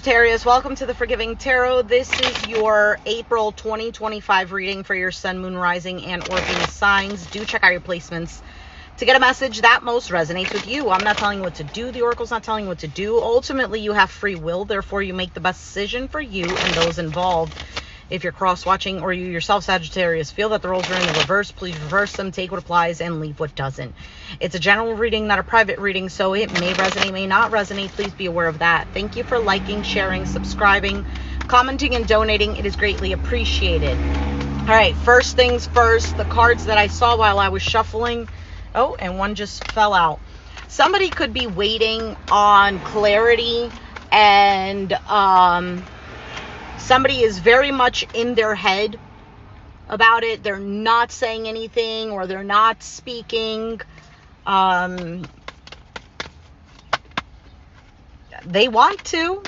Sagittarius, welcome to the Forgiving Tarot. This is your April 2025 reading for your Sun, Moon, Rising, and or Venus signs. Do check out your placements to get a message that most resonates with you. I'm not telling you what to do. The Oracle's not telling you what to do. Ultimately, you have free will. Therefore, you make the best decision for you and those involved. If you're cross-watching or you yourself, Sagittarius, feel that the roles are in the reverse, please reverse them, take what applies, and leave what doesn't. It's a general reading, not a private reading, so it may resonate, may not resonate. Please be aware of that. Thank you for liking, sharing, subscribing, commenting, and donating. It is greatly appreciated. All right, first things first, the cards that I saw while I was shuffling. Oh, and one just fell out. Somebody could be waiting on clarity and somebody is very much in their head about it. They're not saying anything or they're not speaking. They want to.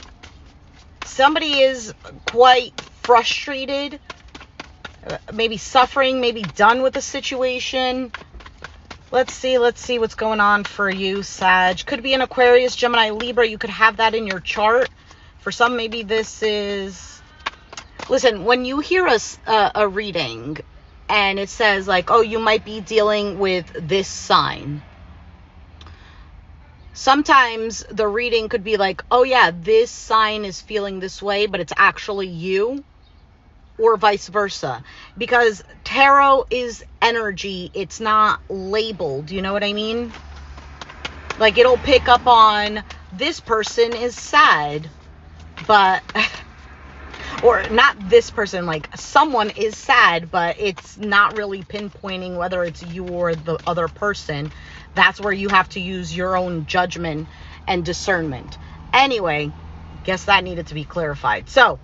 Somebody is quite frustrated, maybe suffering, maybe done with the situation. Let's see what's going on for you, Sag. Could be an Aquarius, Gemini, Libra. You could have that in your chart. For some, maybe this is... Listen, when you hear a reading and it says like, oh, you might be dealing with this sign. Sometimes the reading could be like, oh yeah, this sign is feeling this way, but it's actually you, or vice versa. Because tarot is energy. It's not labeled. You know what I mean? Like it'll pick up on this person is sad, but... or not this person, like someone is sad, but it's not really pinpointing whether it's you or the other person. That's where you have to use your own judgment and discernment. Anyway, guess that needed to be clarified. So,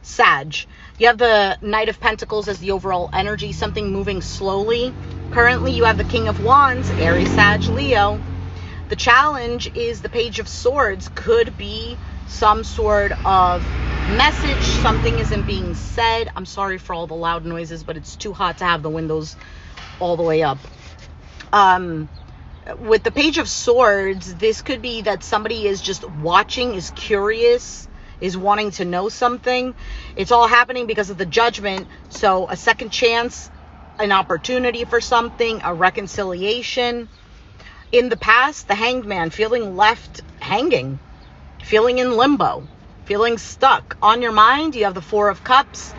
Sag, you have the Knight of Pentacles as the overall energy, something moving slowly. Currently, you have the King of Wands, Aries, Sag, Leo. The challenge is the Page of Swords. Could be some sort of message, something isn't being said. I'm sorry for all the loud noises, but it's too hot to have the windows all the way up. With the Page of Swords, this could be that somebody is just watching, is curious, is wanting to know something. It's all happening because of the Judgment. So a second chance, an opportunity for something, a reconciliation. In the past, the Hanged Man, feeling left hanging, feeling in limbo, feeling stuck. On your mind, you have the Four of Cups,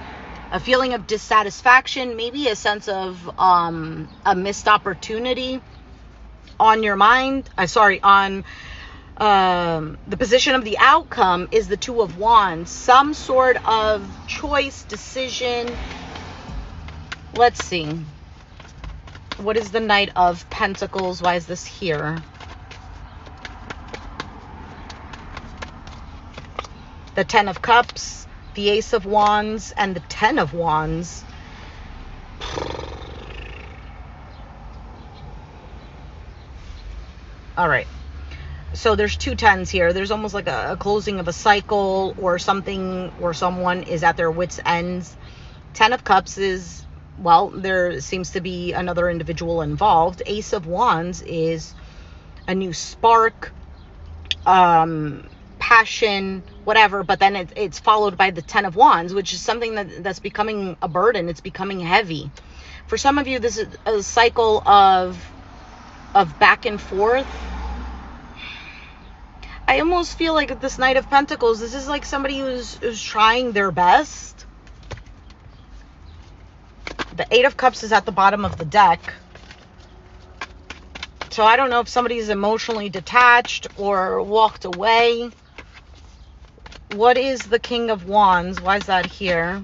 a feeling of dissatisfaction, maybe a sense of a missed opportunity. On your mind, on the position of the outcome is the Two of Wands, some sort of choice, decision. Let's see. What is the Knight of Pentacles? Why is this here? The Ten of Cups, the Ace of Wands, and the Ten of Wands. All right. So there's two tens here. There's almost like a closing of a cycle or something, or someone is at their wits' ends. Ten of Cups is, well, there seems to be another individual involved. Ace of Wands is a new spark, passion, whatever, but then it's followed by the Ten of Wands, which is something that's becoming a burden. It's becoming heavy. For some of you, this is a cycle of back and forth. I almost feel like at this Knight of Pentacles, this is like somebody who's trying their best. The Eight of Cups is at the bottom of the deck. So I don't know if somebody's emotionally detached or walked away. What is the King of Wands? Why is that here?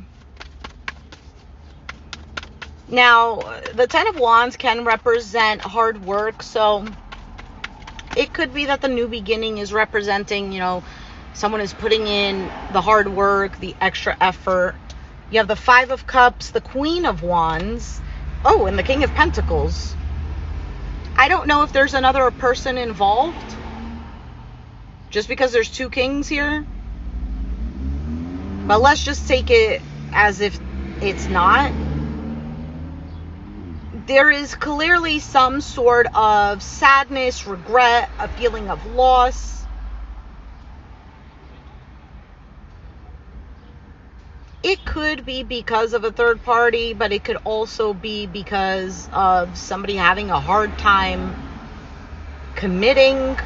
Now, the Ten of Wands can represent hard work. So it could be that the new beginning is representing, you know, someone is putting in the hard work, the extra effort. You have the Five of Cups, the Queen of Wands. Oh, and the King of Pentacles. I don't know if there's another person involved. Just because there's two kings here. But let's just take it as if it's not. There is clearly some sort of sadness, regret, a feeling of loss. It could be because of a third party, but it could also be because of somebody having a hard time committing.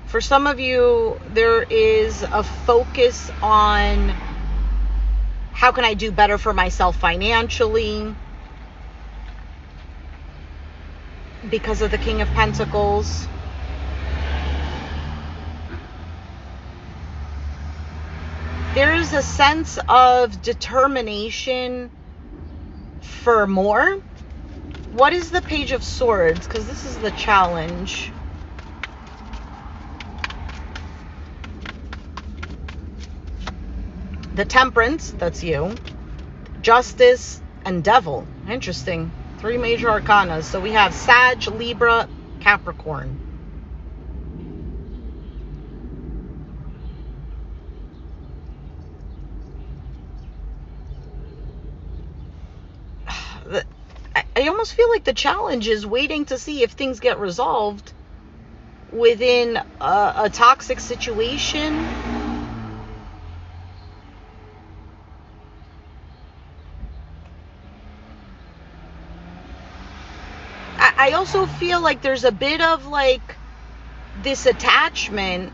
For some of you, there is a focus on how can I do better for myself financially because of the King of Pentacles. There is a sense of determination for more. What is the Page of Swords? Because this is the challenge. The Temperance, that's you. Justice and Devil. Interesting. 3 major arcana. So we have Sag, Libra, Capricorn. I almost feel like the challenge is waiting to see if things get resolved within a toxic situation. I also feel like there's a bit of like this attachment.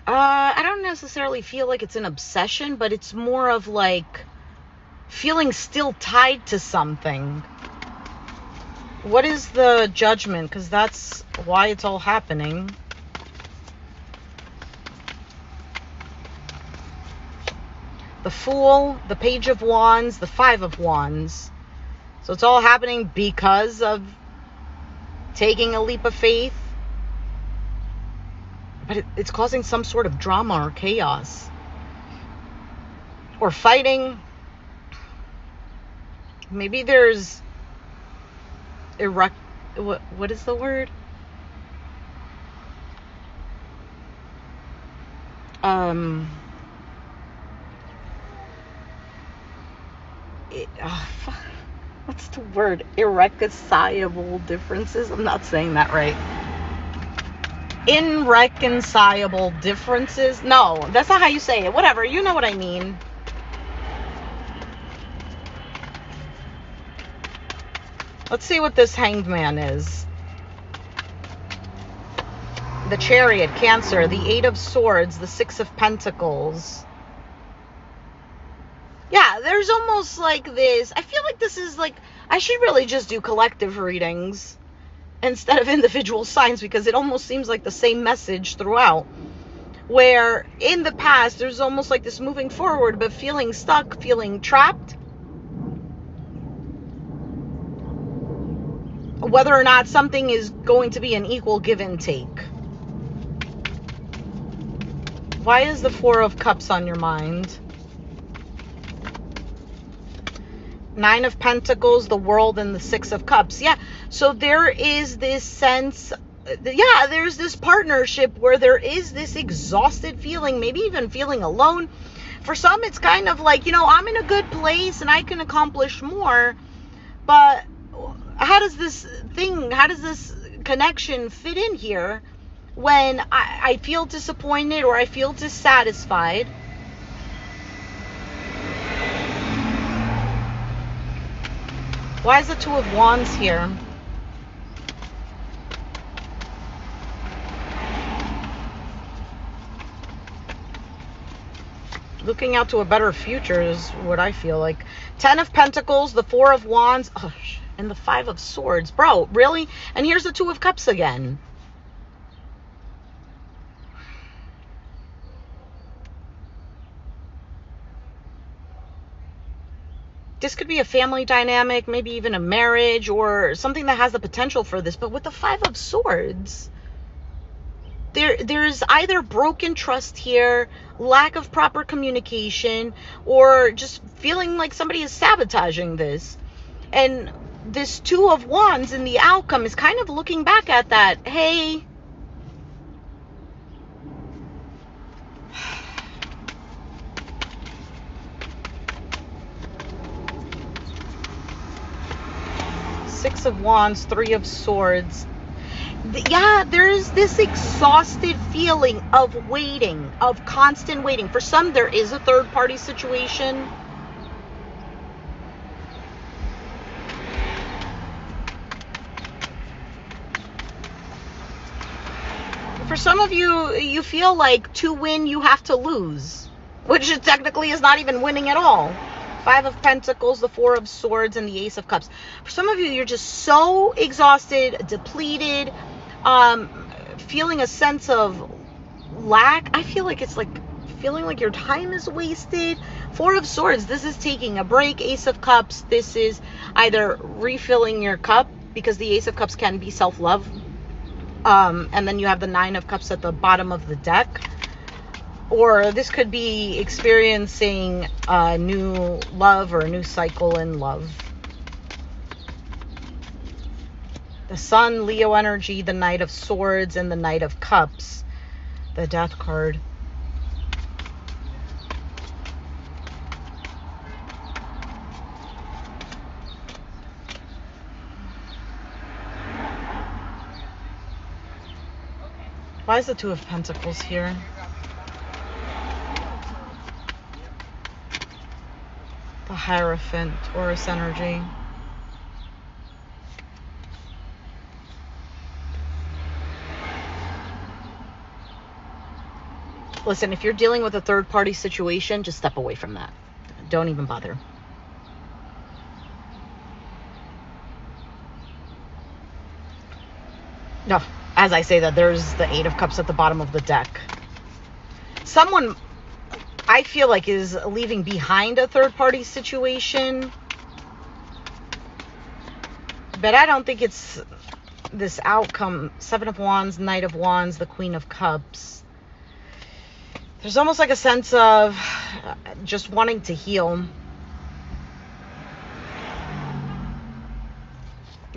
I don't necessarily feel like it's an obsession, but it's more of like feeling still tied to something. What is the Judgment? Because that's why it's all happening. The Fool, the Page of Wands, the 5 of Wands. So it's all happening because of taking a leap of faith. But it's causing some sort of drama or chaos. Or fighting. Maybe there's what is the word? What's the word? Irreconcilable differences? I'm not saying that right. Irreconcilable differences? No, that's not how you say it. Whatever, you know what I mean. Let's see what this Hanged Man is. The Chariot, Cancer, the 8 of Swords, the 6 of Pentacles. Yeah, there's almost like this. I feel like this is like, I should really just do collective readings instead of individual signs, because it almost seems like the same message throughout. Where in the past, there's almost like this moving forward, but feeling stuck, feeling trapped. Whether or not something is going to be an equal give and take. Why is the 4 of Cups on your mind? 9 of Pentacles, the World, and the 6 of Cups. Yeah, so there is this sense, yeah, there's this partnership where there is this exhausted feeling, maybe even feeling alone. For some, it's kind of like, you know, I'm in a good place and I can accomplish more, but how does this connection fit in here when I feel disappointed or I feel dissatisfied? Why is the 2 of Wands here? Looking out to a better future is what I feel like. 10 of Pentacles, the 4 of Wands, and the 5 of Swords. Bro, really? And here's the 2 of Cups again. This could be a family dynamic, maybe even a marriage or something that has the potential for this. But with the 5 of Swords, there's either broken trust here, lack of proper communication, or just feeling like somebody is sabotaging this. And this 2 of Wands in the outcome is kind of looking back at that. Hey, Six of Wands, 3 of Swords. Yeah, there's this exhausted feeling of waiting, of constant waiting. For some, there is a third party situation. For some of you, you feel like to win, you have to lose, which technically is not even winning at all. Five of Pentacles, the Four of Swords, and the Ace of Cups. For some of you, you're just so exhausted, depleted, feeling a sense of lack. I feel like it's like feeling like your time is wasted. Four of Swords, this is taking a break. Ace of Cups, this is either refilling your cup, because the Ace of Cups can be self-love. And then you have the Nine of Cups at the bottom of the deck. Or this could be experiencing a new love or a new cycle in love. The Sun, Leo energy, the Knight of Swords, and the Knight of Cups. The Death card. Why is the Two of Pentacles here? The Hierophant, Taurus energy. Listen, if you're dealing with a third-party situation, just step away from that. Don't even bother. No, as I say that, there's the Eight of Cups at the bottom of the deck. Someone, I feel like, is leaving behind a third-party situation. But I don't think it's this outcome. Seven of Wands, Knight of Wands, the Queen of Cups. There's almost like a sense of just wanting to heal.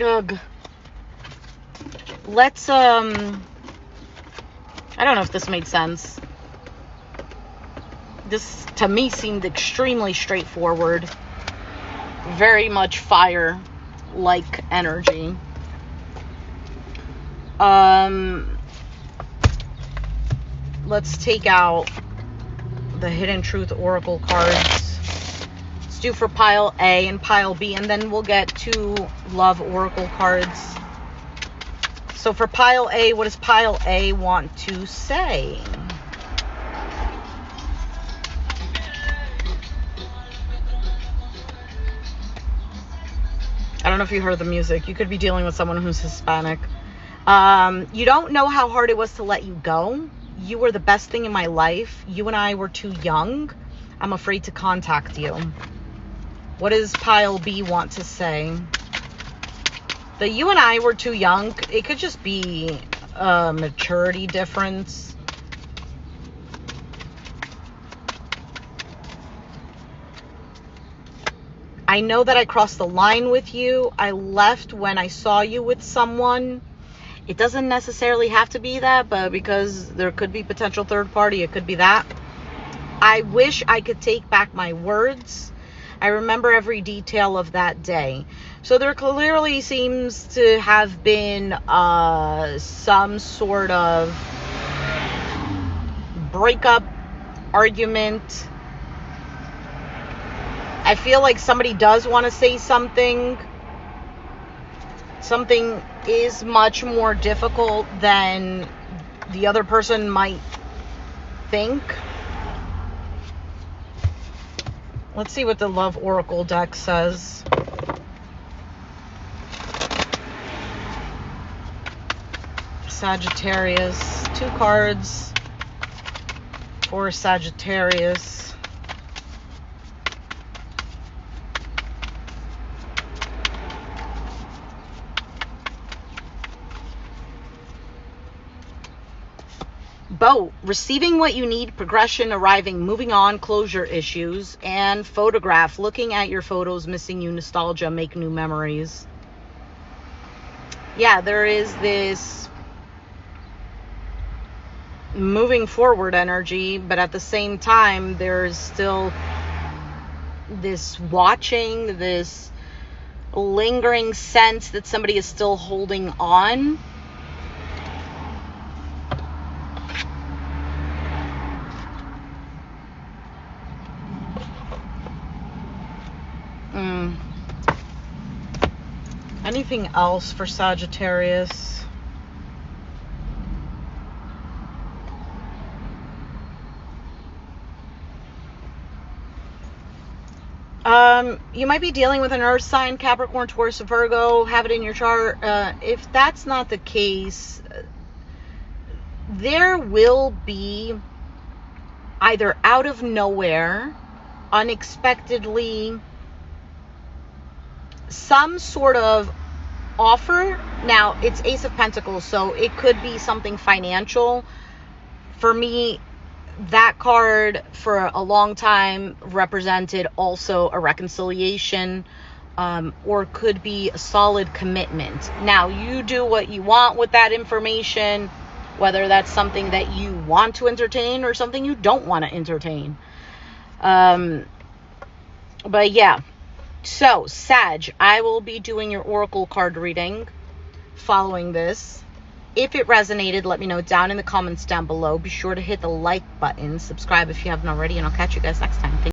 Ugh. Let's, I don't know if this made sense. This, to me, seemed extremely straightforward. Very much fire-like energy. Let's take out the Hidden Truth Oracle cards. Let's do for pile A and pile B, and then we'll get two Love Oracle cards. So for pile A, what does pile A want to say? I don't know if you heard the music. You could be dealing with someone who's Hispanic. You don't know how hard it was to let you go. You were the best thing in my life. You and I were too young. I'm afraid to contact you. What does pile B want to say? The you and I were too young. It could just be a maturity difference. I know that I crossed the line with you. I left when I saw you with someone. It doesn't necessarily have to be that, but because there could be potential third party, it could be that. I wish I could take back my words. I remember every detail of that day. So there clearly seems to have been some sort of breakup, argument. I feel like somebody does want to say something. Something is much more difficult than the other person might think. Let's see what the Love Oracle deck says. Sagittarius. Two cards for Sagittarius. Boat, receiving what you need, progression, arriving, moving on, closure issues, and photograph, looking at your photos, missing you, nostalgia, make new memories. Yeah, there is this moving forward energy, but at the same time, there's still this watching, this lingering sense that somebody is still holding on. anything else for Sagittarius? You might be dealing with an earth sign, Capricorn, Taurus, Virgo, have it in your chart. If that's not the case, there will be either out of nowhere, unexpectedly, some sort of offer. Now, it's Ace of Pentacles, so it could be something financial. For me, that card for a long time represented also a reconciliation, or could be a solid commitment. Now, you do what you want with that information, whether that's something that you want to entertain or something you don't want to entertain. But yeah. So, Sag, I will be doing your oracle card reading following this. If it resonated, let me know down in the comments down below. Be sure to hit the like button, subscribe if you haven't already, and I'll catch you guys next time.